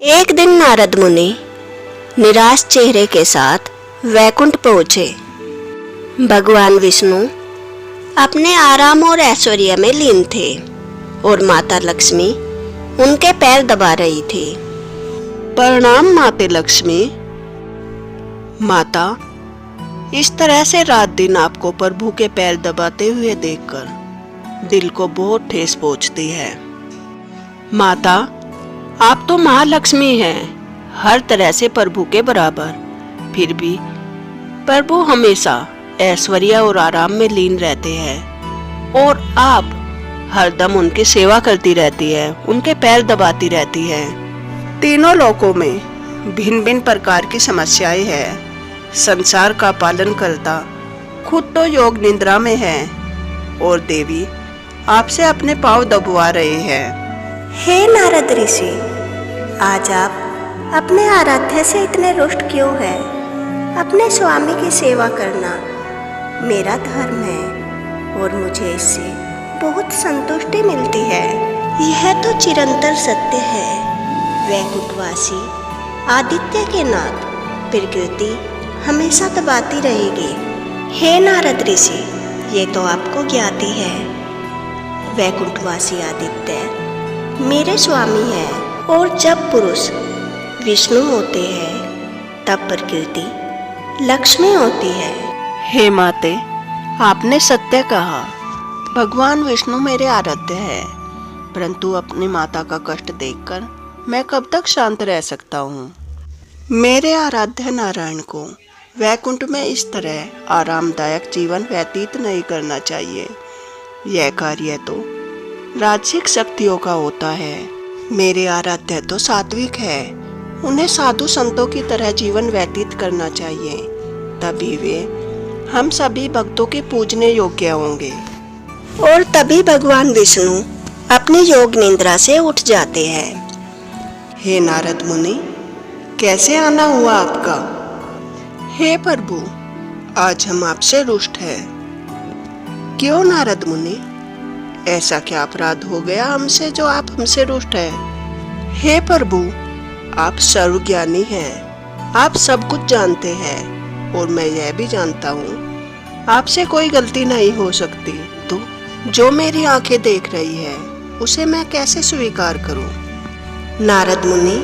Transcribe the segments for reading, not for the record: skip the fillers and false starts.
एक दिन नारद मुनि निराश चेहरे के साथ वैकुंठ पहुंचे। भगवान विष्णु अपने आराम और ऐश्वर्य में लीन थे और माता लक्ष्मी उनके पैर दबा रही थी। प्रणाम माते लक्ष्मी। माता, इस तरह से रात दिन आपको प्रभु के पैर दबाते हुए देखकर दिल को बहुत ठेस पहुंचती है। माता, आप तो महालक्ष्मी हैं, हर तरह से प्रभु के बराबर। फिर भी प्रभु हमेशा ऐश्वर्य और आराम में लीन रहते हैं और आप हरदम उनकी सेवा करती रहती है, उनके पैर दबाती रहती है। तीनों लोकों में भिन्न भिन्न प्रकार की समस्याएं हैं। संसार का पालन करता खुद तो योग निद्रा में है और देवी आपसे अपने पांव दबवा रहे हैं। हे नारद ऋषि, आज आप अपने आराध्य से इतने रुष्ट क्यों हैं? अपने स्वामी की सेवा करना मेरा धर्म है और मुझे इससे बहुत संतुष्टि मिलती है। यह तो चिरंतर सत्य है। वैकुंठवासी आदित्य के नाथ प्रकृति हमेशा दबाती रहेगी। हे नारद ऋषि, ये तो आपको ज्ञात ही है। वैकुंठवासी आदित्य मेरे स्वामी है और जब पुरुष विष्णु होते हैं तब प्रकृति लक्ष्मी होती है। हे माते, आपने सत्य कहा। भगवान विष्णु मेरे आराध्य है, परंतु अपनी माता का कष्ट देखकर मैं कब तक शांत रह सकता हूँ। मेरे आराध्य नारायण को वैकुंठ में इस तरह आरामदायक जीवन व्यतीत नहीं करना चाहिए। यह कार्य तो राजसिक शक्तियों का होता है। मेरे आराध्य तो सात्विक है, उन्हें साधु संतों की तरह जीवन व्यतीत करना चाहिए, तभी वे हम सभी भक्तों के पूजने योग्य होंगे। और तभी भगवान विष्णु अपनी योग निद्रा से उठ जाते हैं। हे नारद मुनि, कैसे आना हुआ आपका? हे प्रभु, आज हम आपसे रुष्ट हैं। क्यों नारद मुनि, ऐसा क्या अपराध हो गया हमसे जो आप हमसे रुष्ट हैं? हे प्रभु, आप सर्वज्ञानी हैं, आप सब कुछ जानते हैं और मैं यह भी जानता हूँ आपसे कोई गलती नहीं हो सकती। तो जो मेरी आंखें देख रही है उसे मैं कैसे स्वीकार करूँ? नारद मुनि,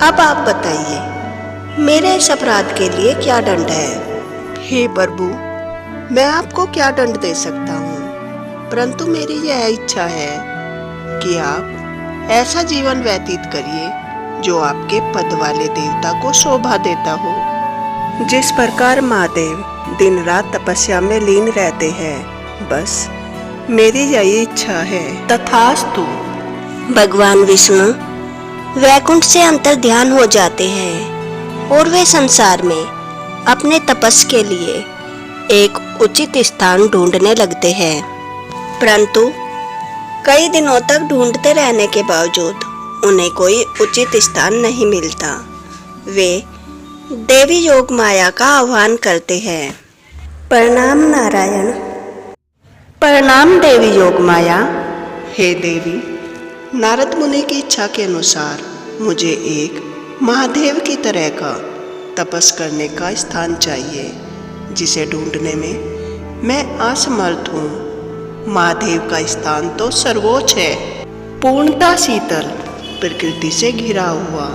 अब आप बताइए, मेरे इस अपराध के लिए क्या दंड है? हे प्रभु, मैं आपको क्या दंड दे सकता हूँ, परंतु मेरी यह इच्छा है कि आप ऐसा जीवन व्यतीत करिए जो आपके पद वाले देवता को शोभा देता हो। जिस प्रकार महादेव दिन रात तपस्या में लीन रहते हैं, बस मेरी यही इच्छा है। तथास्तु। भगवान विष्णु वैकुंठ से अंतर ध्यान हो जाते हैं और वे संसार में अपने तपस्या के लिए एक उचित स्थान ढूंढने लगते हैं, परंतु कई दिनों तक ढूंढते रहने के बावजूद उन्हें कोई उचित स्थान नहीं मिलता। वे देवी योग माया का आह्वान करते हैं। प्रणाम नारायण। प्रणाम देवी योग माया। हे देवी, नारद मुनि की इच्छा के अनुसार मुझे एक महादेव की तरह का तपस करने का स्थान चाहिए, जिसे ढूंढने में मैं असमर्थ हूँ। महादेव का स्थान तो सर्वोच्च है, पूर्णता शीतल, प्रकृति से घिरा हुआ,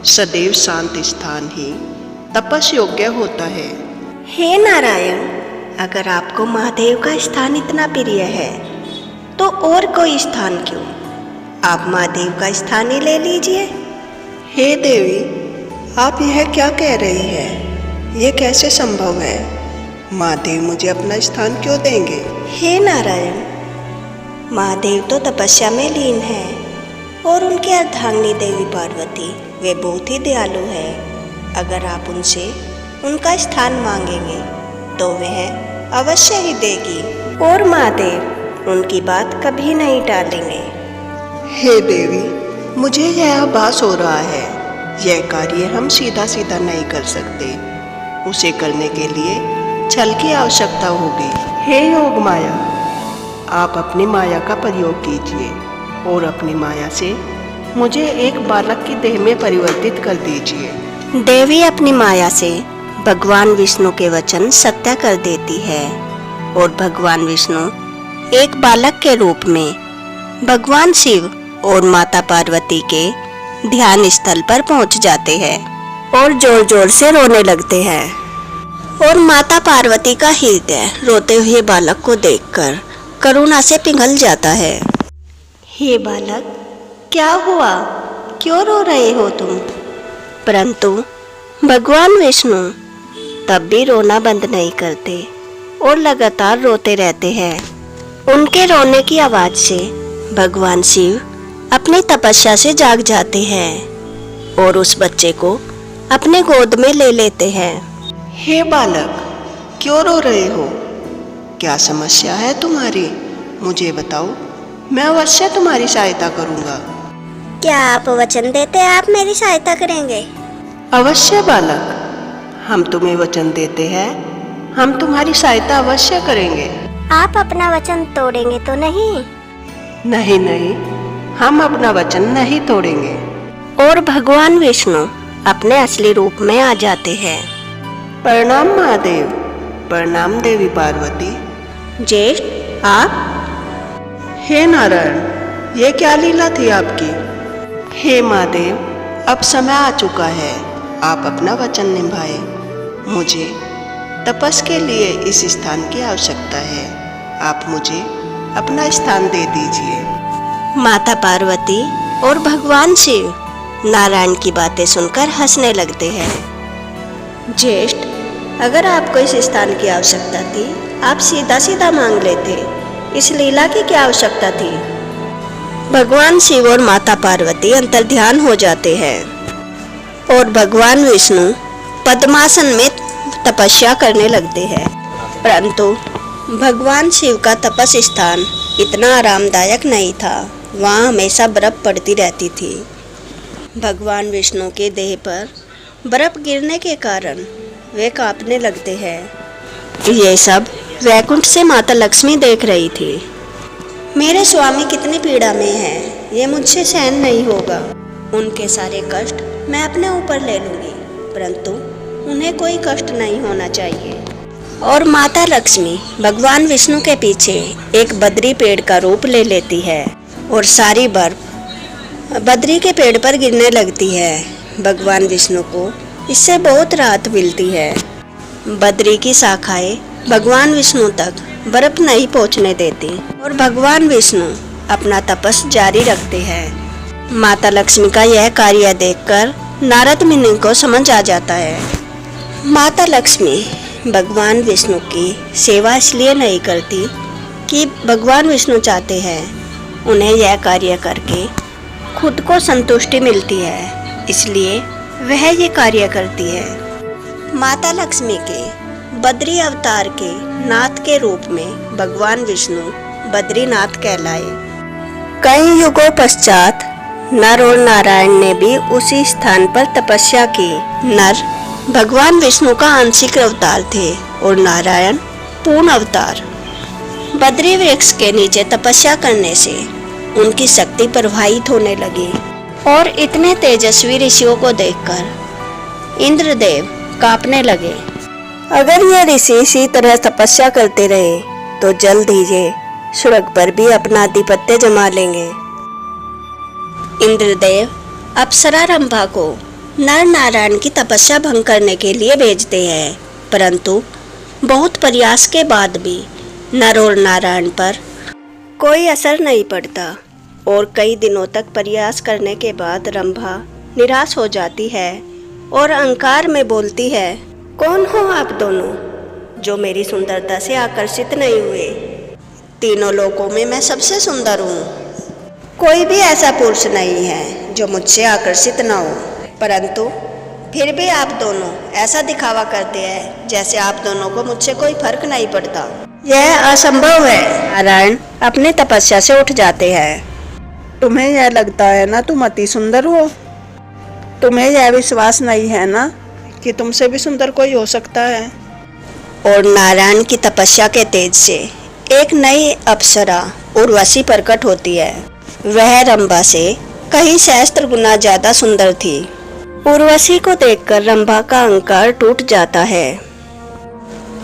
सदैव शांत स्थान ही तपस योग्य होता है। हे नारायण, अगर आपको महादेव का स्थान इतना प्रिय है तो और कोई स्थान क्यों, आप महादेव का स्थान ही ले लीजिए। हे देवी, आप यह क्या कह रही है? यह कैसे संभव है? महादेव मुझे अपना स्थान क्यों देंगे? हे नारायण, महादेव तो तपस्या में लीन है और उनकी अर्धांगिनी देवी पार्वती वे बहुत ही दयालु है। अगर आप उनसे उनका स्थान मांगेंगे तो वह अवश्य ही देगी और महादेव उनकी बात कभी नहीं टालेंगे। हे देवी, मुझे यह आभास हो रहा है, यह कार्य हम सीधा सीधा नहीं कर सकते। उसे करने के लिए छल की आवश्यकता होगी। हे योग माया, आप अपनी माया का प्रयोग कीजिए और अपनी माया से मुझे एक बालक की देह में परिवर्तित कर दीजिए। देवी अपनी माया से भगवान विष्णु के वचन सत्य कर देती है और भगवान विष्णु एक बालक के रूप में भगवान शिव और माता पार्वती के ध्यान स्थल पर पहुंच जाते हैं और जोर जोर से रोने लगते हैं। और माता पार्वती का हृदय रोते हुए बालक को देखकर करुणा से पिघल जाता है। हे बालक, क्या हुआ? क्यों रो रहे हो तुम? परंतु भगवान विष्णु तब भी रोना बंद नहीं करते और लगातार रोते रहते हैं। उनके रोने की आवाज से भगवान शिव अपनी तपस्या से जाग जाते हैं और उस बच्चे को अपने गोद में ले लेते हैं। हे बालक, क्यों रो रहे हो? क्या समस्या है तुम्हारी? मुझे बताओ, मैं अवश्य तुम्हारी सहायता करूंगा। क्या आप वचन देते हैं आप मेरी सहायता करेंगे? अवश्य बालक, हम तुम्हें वचन देते हैं, हम तुम्हारी सहायता अवश्य करेंगे। आप अपना वचन तोड़ेंगे तो नहीं? नहीं नहीं, हम अपना वचन नहीं तोड़ेंगे। और भगवान विष्णु अपने असली रूप में आ जाते हैं। प्रणाम महादेव। प्रणाम देवी पार्वती। ज्येष्ठ, आप? हे नारायण, ये क्या लीला थी आपकी? हे महादेव, अब समय आ चुका है, आप अपना वचन निभाए। मुझे तपस के लिए इस स्थान की आवश्यकता है, आप मुझे अपना स्थान दे दीजिए। माता पार्वती और भगवान शिव नारायण की बातें सुनकर हंसने लगते हैं। ज्येष्ठ, अगर आपको इस स्थान की आवश्यकता थी, आप सीधा सीधा मांग लेते। इस लीला की क्या आवश्यकता थी? भगवान शिव और माता पार्वती अंतर्ध्यान हो जाते हैं और भगवान विष्णु पद्मासन में तपस्या करने लगते हैं। परंतु भगवान शिव का तपस स्थान इतना आरामदायक नहीं था, वहाँ हमेशा बर्फ पड़ती रहती थी। भगवान विष्णु के देह पर बर्फ गिरने के कारण वे कांपने लगते हैं। ये सब वैकुंठ से माता लक्ष्मी देख रही थी। मेरे स्वामी कितनी पीड़ा में हैं, ये मुझसे सहन नहीं होगा। उनके सारे कष्ट मैं अपने ऊपर ले लूँगी, परंतु उन्हें कोई कष्ट नहीं होना चाहिए। और माता लक्ष्मी भगवान विष्णु के पीछे एक बद्री पेड़ का रूप ले लेती है और सारी बर्फ बद्री के पेड़ पर गिरने लगती है। भगवान विष्णु को इससे बहुत राहत मिलती है। बद्री की शाखाएं भगवान विष्णु तक बर्फ नहीं पहुंचने देती और भगवान विष्णु अपना तपस जारी रखते हैं। माता लक्ष्मी का यह कार्य देखकर नारद मुनि को समझ आ जाता है। माता लक्ष्मी भगवान विष्णु की सेवा इसलिए नहीं करती कि भगवान विष्णु चाहते हैं उन्हें यह कार्य करके खुद को संतुष्टि मिलती है, इसलिए वह ये कार्य करती है। माता लक्ष्मी के बद्री अवतार के नाथ के रूप में भगवान विष्णु बद्रीनाथ कहलाए। कई युगों पश्चात नर और नारायण ने भी उसी स्थान पर तपस्या की। नर भगवान विष्णु का आंशिक अवतार थे और नारायण पूर्ण अवतार। बद्री वृक्ष के नीचे तपस्या करने से उनकी शक्ति प्रवाहित होने लगी और इतने तेजस्वी ऋषियों को देखकर इंद्रदेव कांपने लगे। अगर ये ऋषि इसी तरह तपस्या करते रहे तो जल्द ही ये स्वर्ग पर भी अपना आधिपत्य जमा लेंगे। इंद्रदेव अप्सरा रंभा को नर नारायण की तपस्या भंग करने के लिए भेजते हैं, परंतु बहुत प्रयास के बाद भी नर और नारायण पर कोई असर नहीं पड़ता और कई दिनों तक प्रयास करने के बाद रंभा निराश हो जाती है और अहंकार में बोलती है, कौन हो आप दोनों जो मेरी सुंदरता से आकर्षित नहीं हुए? तीनों लोकों में मैं सबसे सुंदर हूँ, कोई भी ऐसा पुरुष नहीं है जो मुझसे आकर्षित न हो, परंतु फिर भी आप दोनों ऐसा दिखावा करते हैं जैसे आप दोनों को मुझसे कोई फर्क नहीं पड़ता। यह असंभव है। नारायण अपनी तपस्या से उठ जाते हैं। तुम्हें यह लगता है ना तुम अति सुंदर हो? तुम्हें यह विश्वास नहीं है ना कि तुमसे भी सुंदर कोई हो सकता है? और नारायण की तपस्या के तेज से एक नई अप्सरा उर्वशी प्रकट होती है। वह रंभा से कहीं सहस्त्र गुना ज्यादा सुंदर थी। उर्वशी को देखकर रंभा का अहंकार टूट जाता है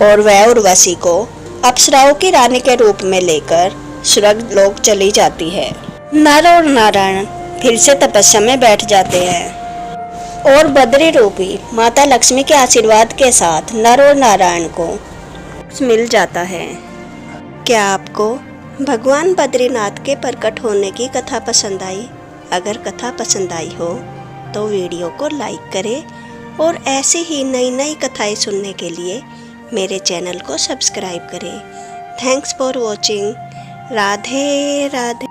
और वह उर्वशी को अप्सराओं की रानी के रूप में लेकर स्वर्ग लोक चली जाती है। नर और नारायण फिर से तपस्या में बैठ जाते हैं और बद्री रूपी माता लक्ष्मी के आशीर्वाद के साथ नर और नारायण को मिल जाता है। क्या आपको भगवान बद्रीनाथ के प्रकट होने की कथा पसंद आई? अगर कथा पसंद आई हो तो वीडियो को लाइक करें और ऐसी ही नई नई कथाएं सुनने के लिए मेरे चैनल को सब्सक्राइब करें। Thanks for watching. Radhe Radhe.